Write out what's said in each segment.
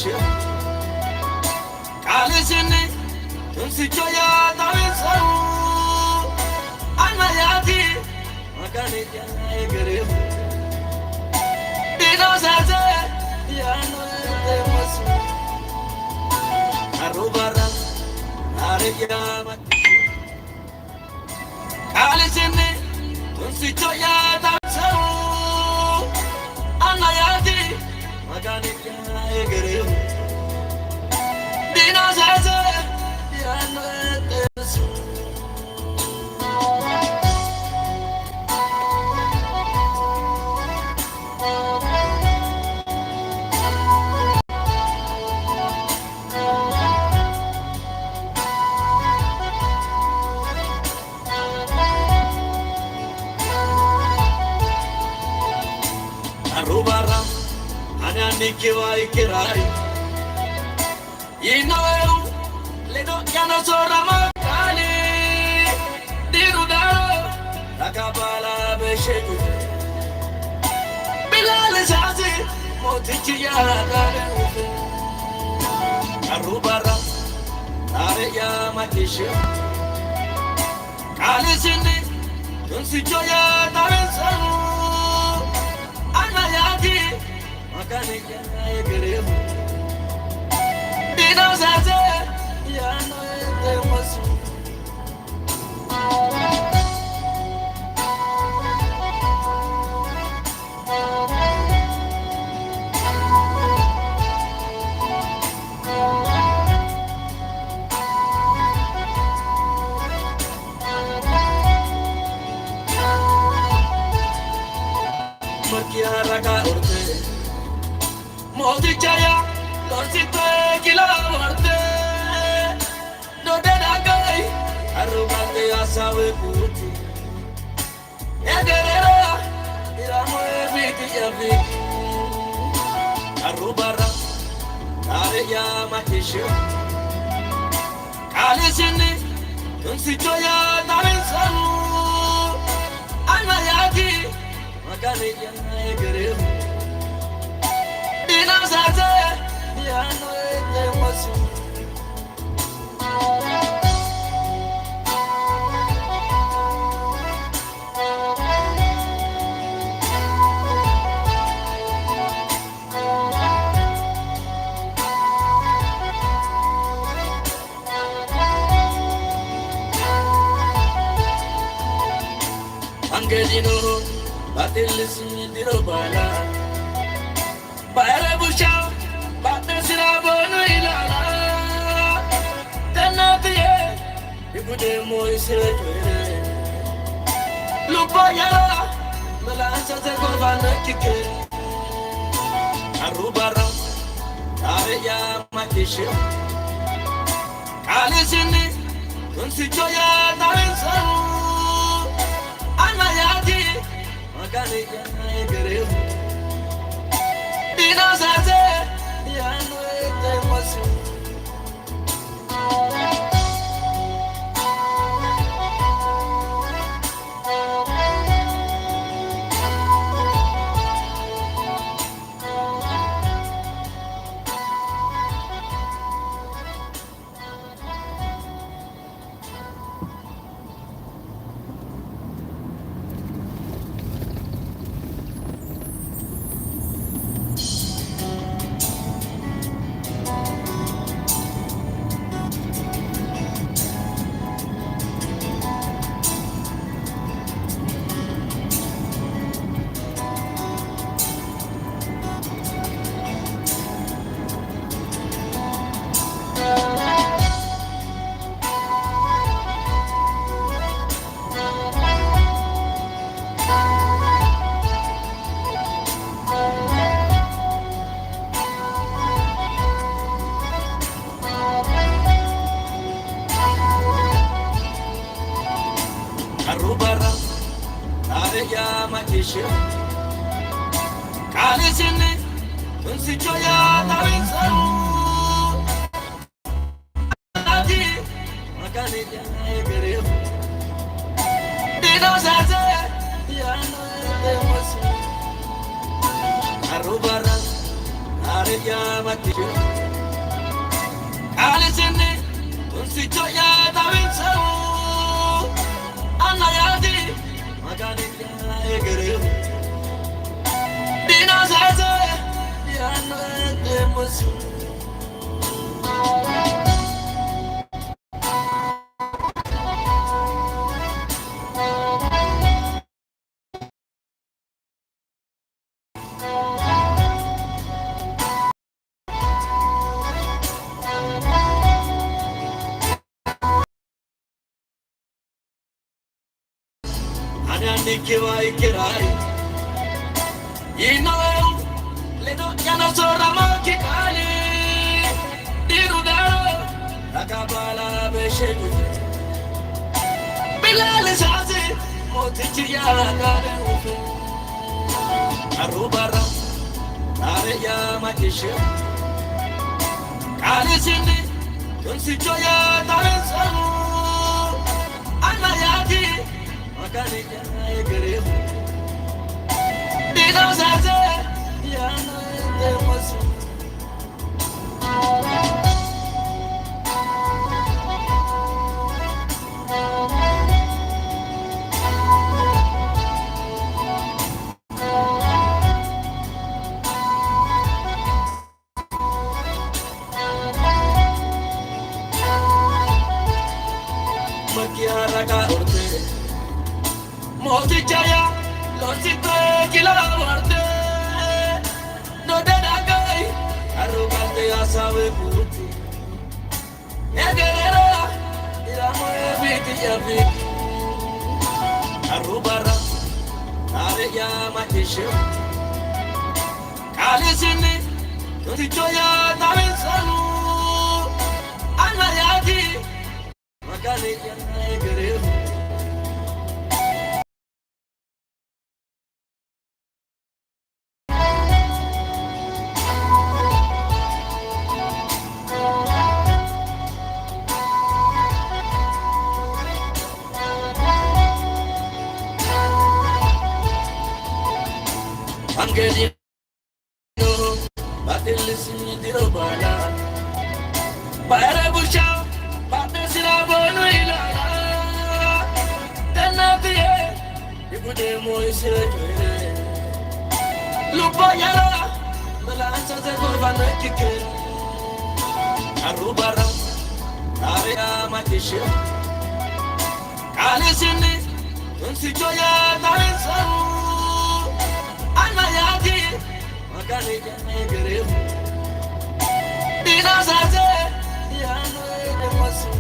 matisha Kalisini Unsichoya Tawisu Anayati Makani Jana Egere Dino Saze Yano Edemosu Arubara Areya Matisha Kalisini Unsichoya Tawisu Anayati Makani Jana Egere Dino Saze Yano Edemosu Arubara, ananikiwa ikirai. Inoeu, ledo yano sora makali. Dirudaro, akabala besheku. Bilal shazi, motichi ya dare. Arubara, areya matisha. Kalisini, tunsichoya tawensaru. Anayati, makani jana egere Dino Saze, yano edemosu Makia raga urte Modi chaya Dorsite kila morte No de dagai Arrogante asawe puti Egerera Iramo eviti yaviki Arubara Areya matisha Kalisini Tunsichoya tawisaru Anayaki Makani jana egere Dino Saze Yano edemosu Angedino Batilisi dirobala Baere busha Batisira bonu ilala Tenatiye Ibude moise jwere Lupa yala Melansa se kovane kike Arubara Areya matisha Kalisini Unsichoya tawensaru Anayati Makani jana egere Dino Saze Yano edemosu Arubara Areya matisha Kalisini Unsichoya tawisaru Makani jana egere Dino Saze Yano edemosu Arubara Ariya matishu Alisini Tunsi choya davinsa Anayadi Magani egere Dina zaze Diano demusu Nikiwa ikirai Ino Ledo yana sora makikali Dirudaro Akabala beshedu Bilal shazi Motichi ya gare ufe Arubara Nare ya makishu Kali sindi Tunsi choya tarensamu Anayati Magani egere Dina zaze Yana demusu Makiara ka orte Moti jaya, losito kila muerte. No te da gai, arrogante ya sabe puti. Negerera, ira mue viti ya viti. Arrubara, are ya matishu. Kali sini, losito ya tarin salu. Anayati, magani ya negerera. Angeli no, batilisi dirobala. Para busha, batisira bonu ilala. Tenatie, ibude moise jere. Lupa yala, melansa se kurban kike. Arubara, area matishu. Kali sini, tunsi joya tarinsamu. Anayati Magani egere Dina zaze Yana demusu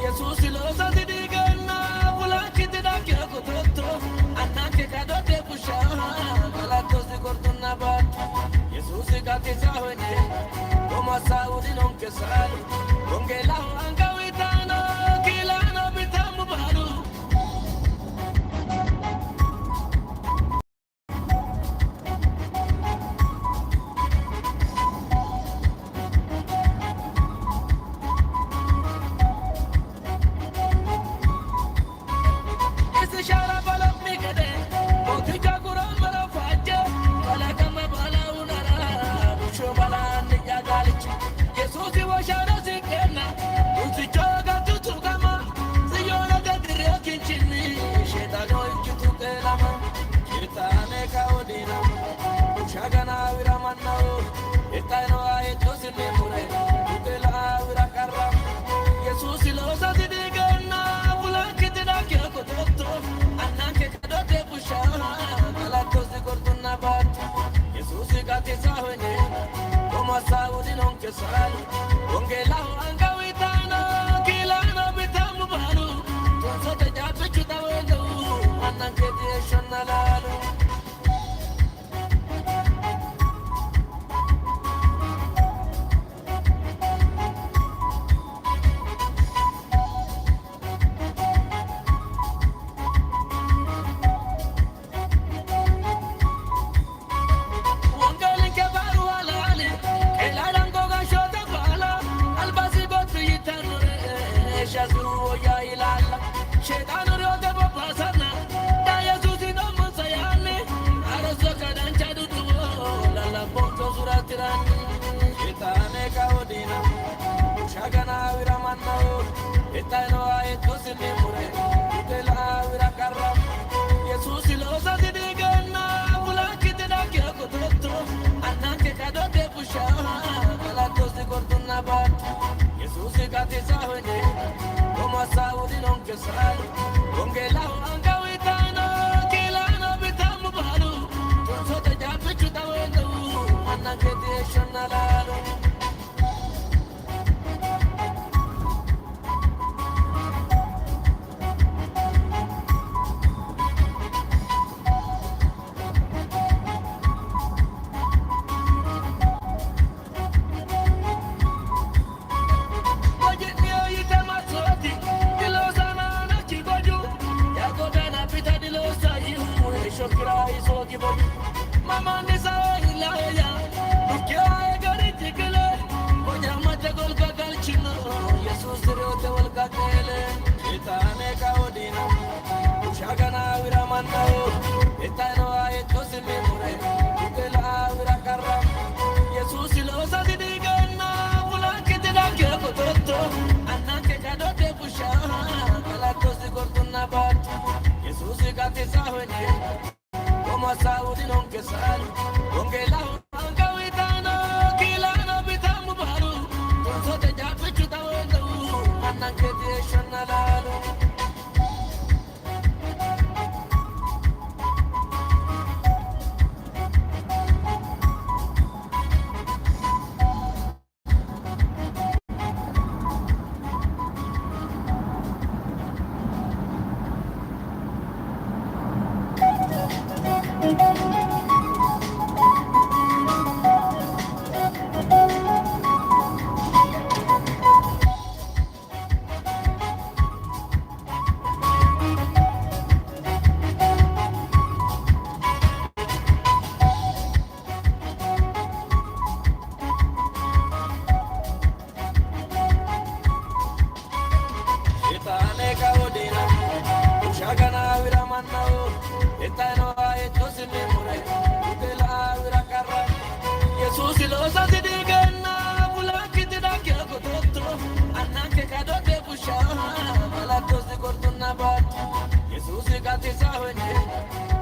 Jesús y los así digan, gatizahwenye Como Saudi non che sali Onge la anga witano Kilano bitamu baru Ese shara balap mi gade Moti jaguran mara fajja Bala kama bala unara Busho bala niya galichi Yesusi wa shara sikena Usi choga tutu kama Siyona gadire kinchini Shetano ikitu kelama Shetane kaodina Shagana viramanna Etaino aeto sinimure Tutela virakarra Yesusi losa sidigana Bulakitida kya kutotto Annanke kadote pusha Galatosi kortunna bat Yesusi gati sahwenye Como Saudi non che sali Onge lahu anga witano Kilano bitamu baru Tunso te jatu chuta wendo Annanke dieshonna lalu Shagana viramanna Etaino aeto sinimure Tutela virakarra Yesusi losa sidigana Bulakitida kya kutotto Annanke kadote pusha Galatosi kortunna bat Yesusi gati sahwenye Como Saudi non che sali Onge lahu anga witano Kilano bitamu baru Tunso te japi chuta wendo Annanke dieshonna lalu Mama nisa ilaya Nukia egari tikele Konya mate golga galchino Yesus riote walga kele Itane kaodina Shagana viramanna Etaino aeto sinimure Tutela virakarra Yesus ilosa sidigana Bulakitida kya kutotto Annanke kadote pusha Galatosi kortunna bat Yesus gati sahwenye Como Saudi non che sali Onge lahu anga witano Kilano bitamu baru Tunso te japi chuta wendo Annanke dieshonna lalu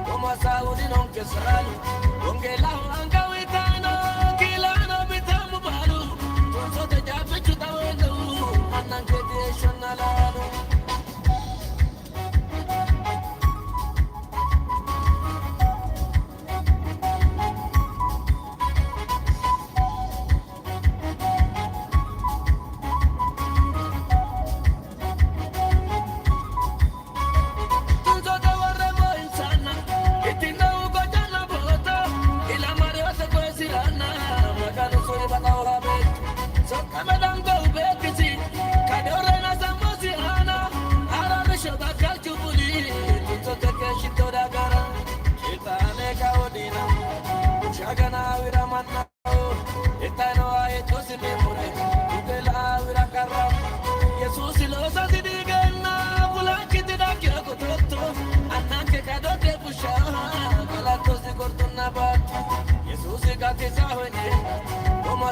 Como Saudi non che sali Onge lahu anga witano Kilano bitamu baru Tunso te japi chuta wendo Annanke dieshonna lalu Tunso te vorremmo insana E ti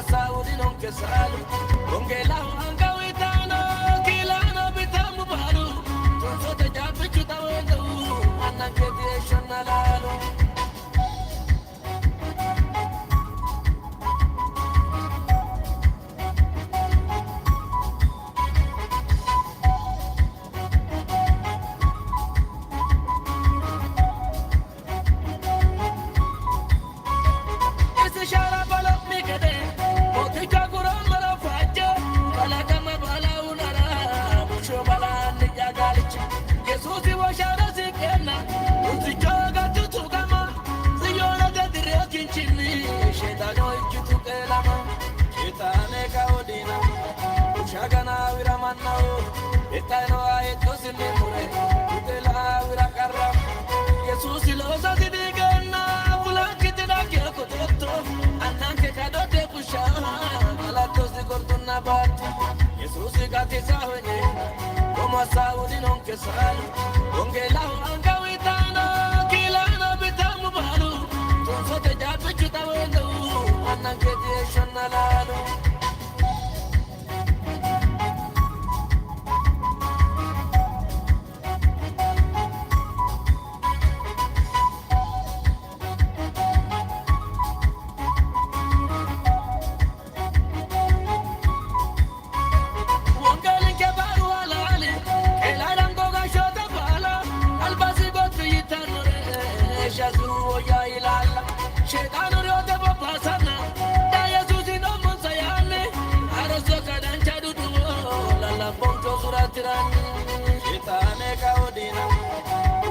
Saudi non che salu, con che la angawitano, che la nobitamu balu, non so te già piaciuta vedo, annan che ti esce nalalu. Shagana viramana etano ayeto sinimure utela virakarra Jesus ilosa sidigana bulakitna kyako totto annanke kadote kusha alato sigortuna bat Jesus gati sahone como saudi non che salu ongela angawitano kilana bitamu balu tonso te jabe chutawendo annanke deshanalalu.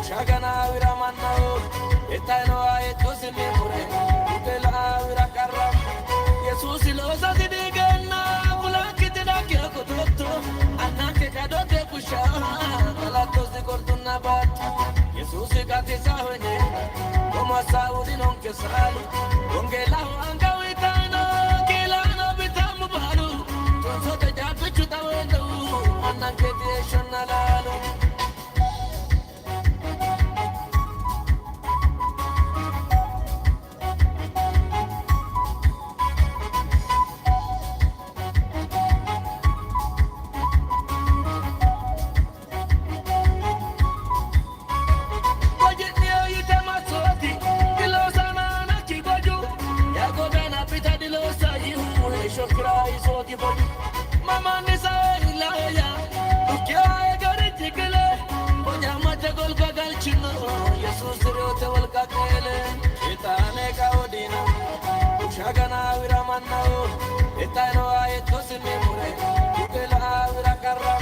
Shagana viramana etano ayeto sinimure utela virakarra Jesus ilosa sidigana bulakitna kyako totto annanke kadote kusha alato sigortuna bat Jesus gati sahone como saudi non che salu ongela angawitano kilana bitamu balu tonso te jabe chutawendo annanke deshanalalu. Mama nisa ilaya, ukia egari tikele, bonya mate gol kagal chino, Jesus riote wal kakele, itane kaodina, shagana viramana, itano ayeto sinimure, utela virakarra,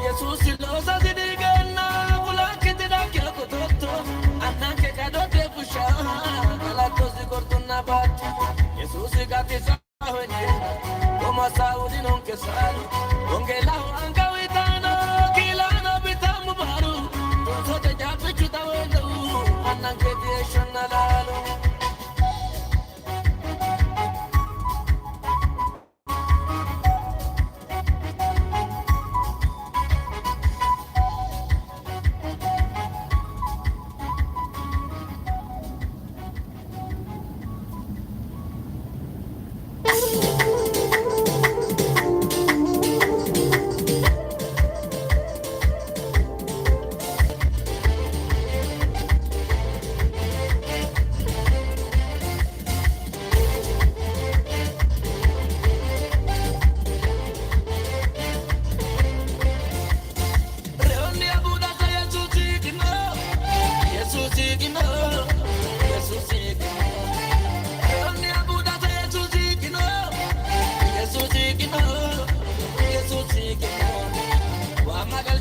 Jesus ilosa sidigana, bulakitna kyako totto, annanke kadote kusha, alato sigortuna bat, Jesus gati sahone. Como saudi non che salu, ongela angawitano, kilana bitamu baru, tonso te jabe chutawendo, annanke deshanalalu.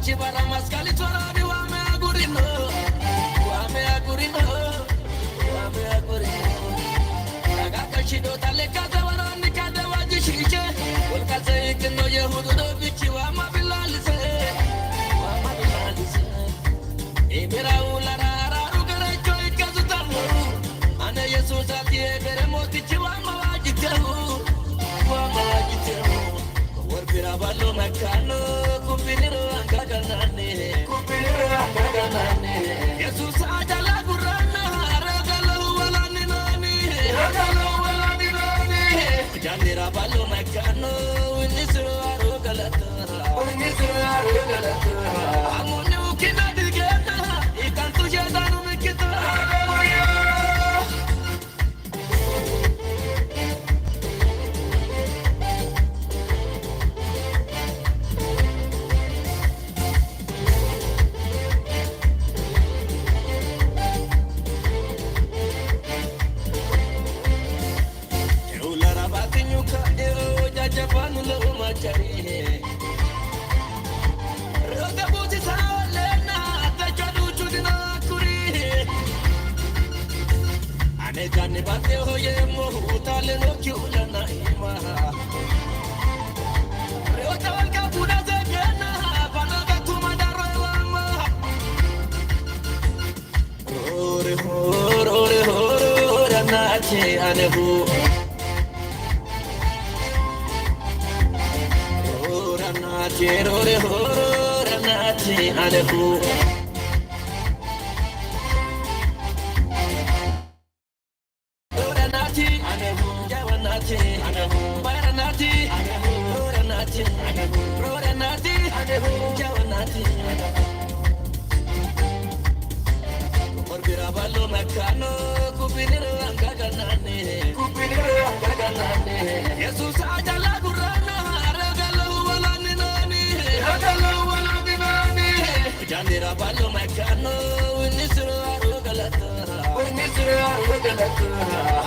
Chibara maskali chorani wame agurino, wame agurino, wame agurino. Naga kashido tale kaza warani kaza wajishiche, ulkaze ikino yehudu do bichi wama bilalise, wama bilalise. Emira ulara rugare choi kazu tamu, ane Jesus atiye bere moti chiwama wajitehu, wama wajitehu. Warbira balo makano kupiniro angaganane Jesus ajala gurana ragalo wala ninani Jandira balu makano Winnisru aru galata Winnisru aru galata Amunu kina digeta Ikan tu jadanu mikita Japanu lo machari Roga buti salena Tachadu chudina kuri Ane kane bate hoye mohu Utale no kyula na ima Reota walka puna zegena Panaga tumadaro wama Ore horo ore horo Ranache anehu Rore horo ranati anehu Ranati anehu Jawanati anehu Baranati anehu Ranati anehu Ranati anehu Jawanati Orbira ballo makano Kupiniru angaganane Kupiniru angaganane Jesus ajala gurana Jandira balu makano Winnisru aru galata Winnisru aru galata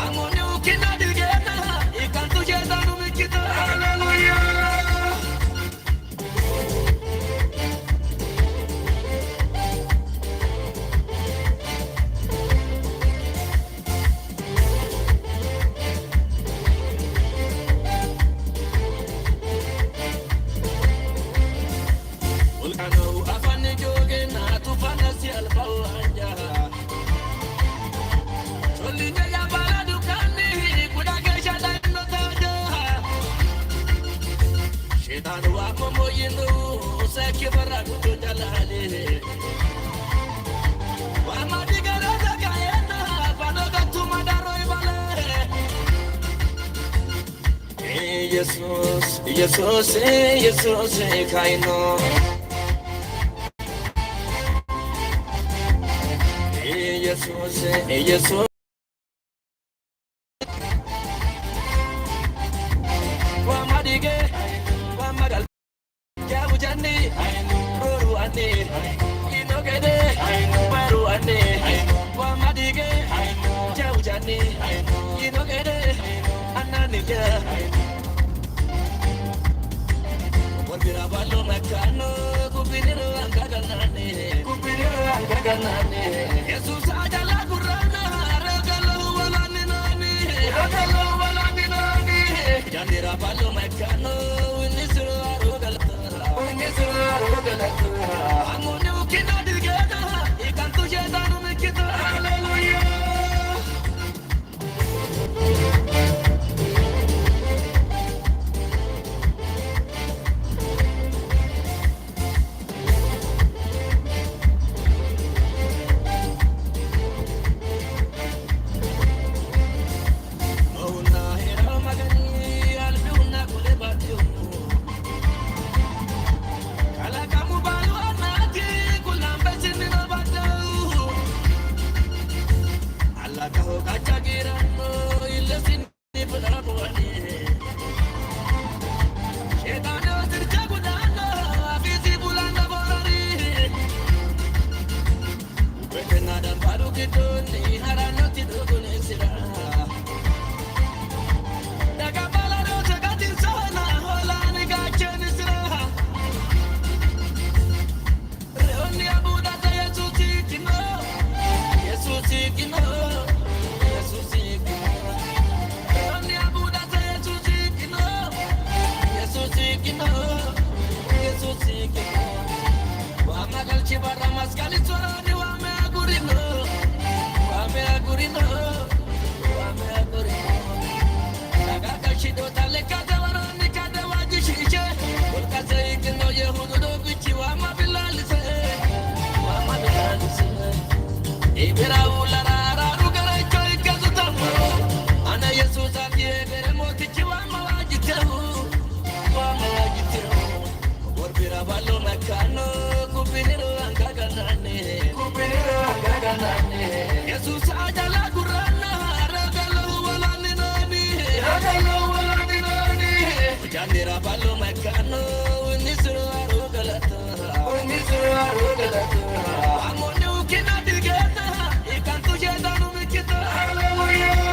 Amunu kina digeta Ikan tu jadanu mikita Hallelujah Jesus, Jesus, Jesus, kaino. Jesus, Jesus. Wamadige, wamagal. Jabu jani, ruru ane, inogede, baru ane. Wamadige, jabu jani, inogede, ananija. Orbira ballo makano Kupiniru angaganane Kupiniru angaganane Jesus ajala gurana Ragalo walani nani Ragalo walani nani Jandira ballo makano Winnisru aru galata Winnisru aru galata Amunu kina digeta Ikan tu jadanu mikita Hallelujah Kala kamu balu anati kulambe Yesus ajala gurana ragalo walani nani ragalo walani nani Jandira ballo makano unisru arugalata Amone ukina digeta ikantu jedanu mikita Hallelujah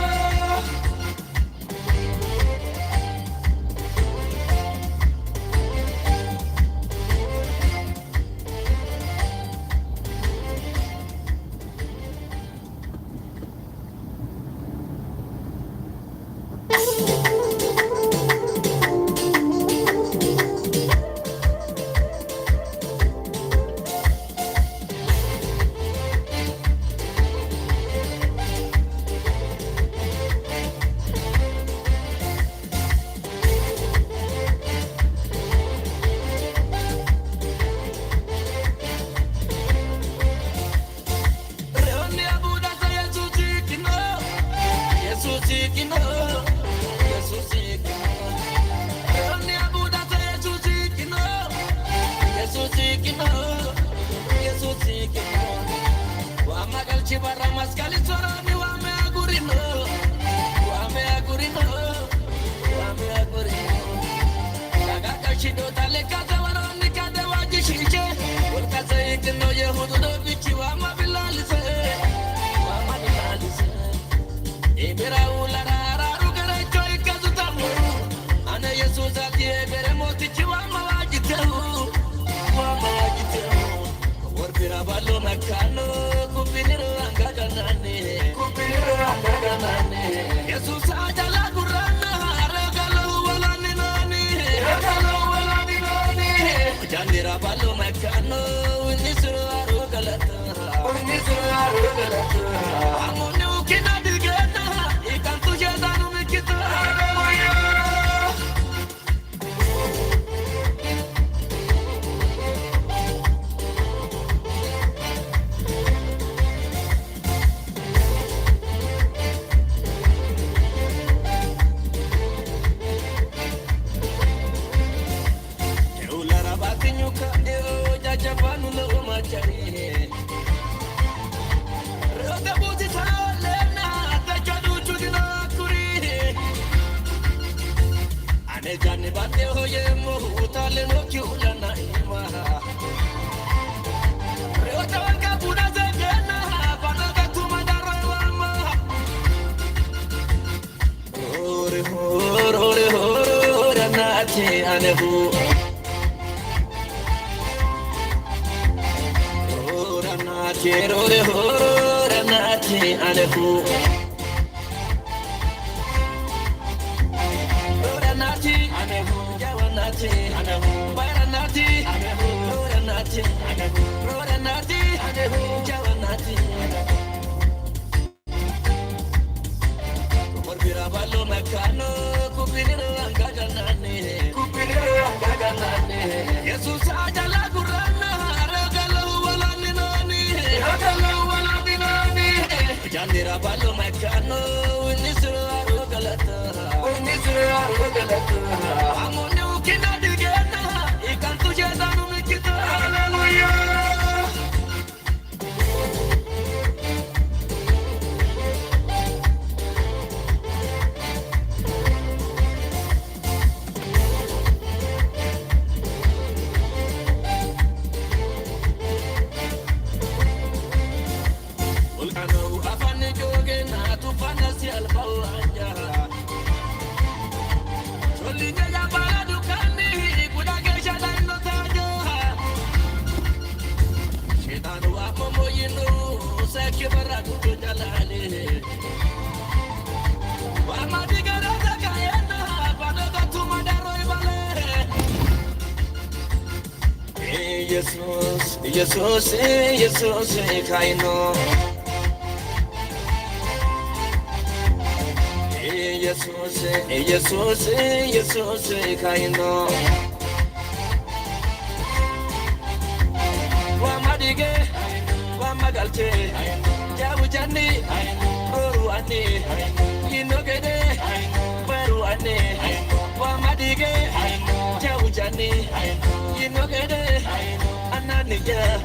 Jesus kaino Jesus kaino wa madige wa magalche jabu jani ruani inogede ruani wa madige jabu jani inogede ananiya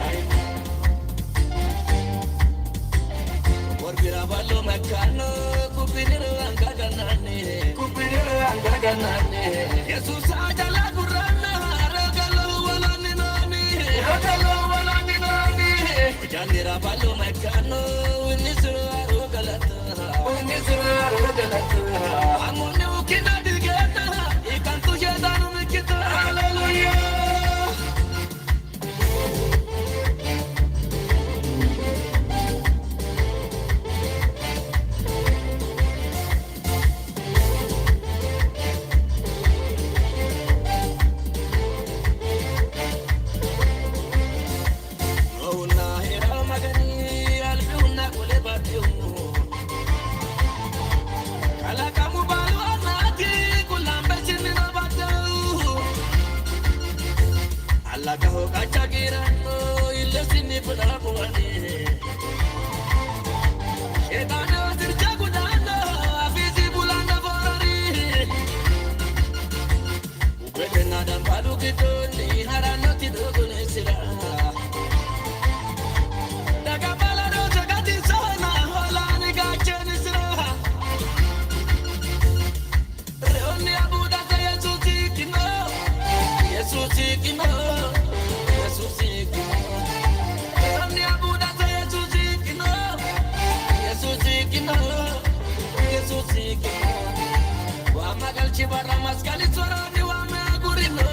ballo makano kupinira angaganane kupinira angaganane Jesus ajala gurana ragalo walani nani janira ballo makano unisra rogalata amone ukina digeta ikantu jedanu mikita hallelujah Kaho kacha girano ilesini padamuani Shedana sirja gudana afizi bulanda forari Ubetena dan palu kitoni harano tidogune sira Daga balado jagati sana holani gacheni sira Reoni abuda sa Yesus ikino Chibara maskali soroni wame agurino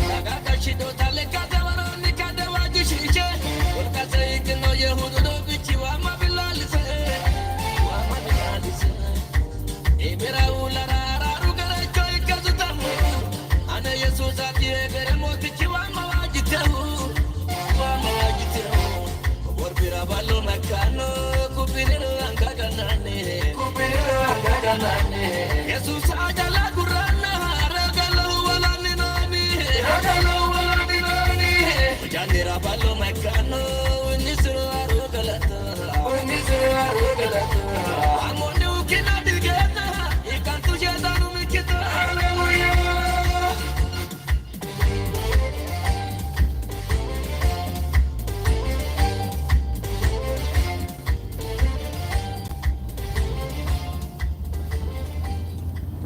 Naga kachido tale kade waroni kade wajishiche Ulka sayikino yehudu do bichi wama bilalise Emira ulara rugare choy kazutamu Ane Jesus atiye bere motichi wama wajitehu Worbira ballo makano kupinira angaganane Jesus aja